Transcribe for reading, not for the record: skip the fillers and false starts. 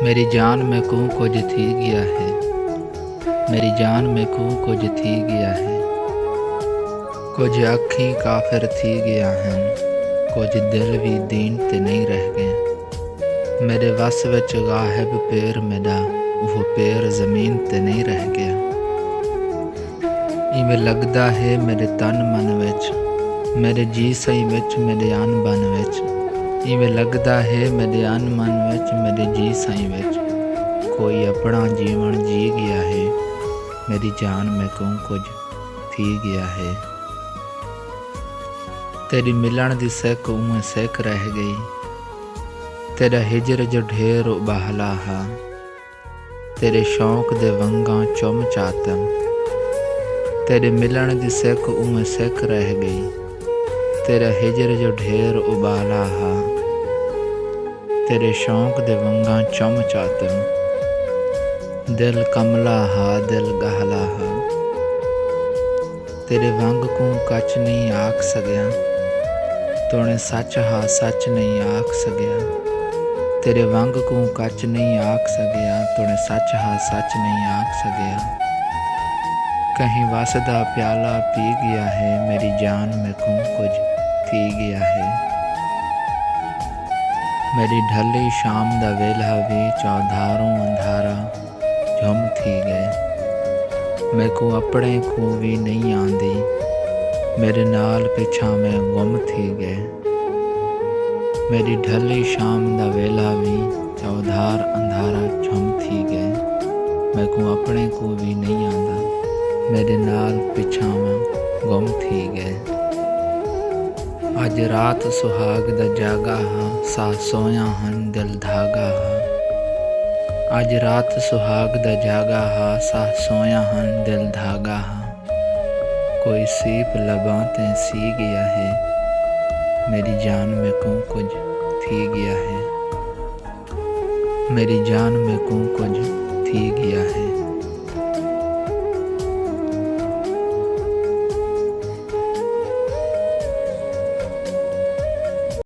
मेरी जान में को कुछ थी गया है। मेरी जान में को कुछ थी गया है। कुछ अखी काफिर थी गया हैं, कुछ दिल भी दीन ते नहीं रह गए। मेरे वस विच गाहिब पैर मेरा, वो पैर जमीन ते नहीं रह गया। इवें लगदा है मेरे तन मन विच, मेरे जी सही विच, मेरे अन बन विच। इवें लगदा है मेरे अन मन विच, मेरे जी सही विच कोई अपना जीवन जी गया है। मेरी जान में को कुछ थी गया है। तेरी मिलन दी सिक उवें सिक रह गई, तेरा हिजर जो ढेर उबाहला हा। तेरे शौक दे वंगा चुम चातम, तेरे मिलन दी सिक उवें सिक रह गई, तेरा हिजर जो ढेर उबाला हा। तेरे शौक दे वंगा चुम चातम, दिल कमला हा दिल गहला हा। तेरे वंग को कच नहीं आख सकिया, तूने सच हा सच नहीं आख सकिया। तेरे वंग को कच नहीं आख सकिया, तूने सच हा सच नहीं आख सकिया। कहीं वसदा प्याला पी गया है, मेरी जान में को कुछ थी गया है। मेरी ढली शाम दा वेला भी चौधारों अंधारा झुम थी गए। मैं को अपने को भी नहीं आंदी, मेरे नाल पिछा मैं गुम थी गए। मेरी ढली शाम दा वेला भी चौधार अंधारा झुम थी गए। मैं को अपने को भी नहीं आंदा, मेरे नाल पिछा मैं गुम थी गए। अज रात सुहाग दा जागा हा, सा सोया हन दिल धागा हा। अज रात सुहाग दा जागा हा, सा सोया हन दिल धागा हा। कोई सीप लबां ते सी गया है, मेरी जान में को कुछ थी गया है। मेरी जान में को कुछ थी गया है।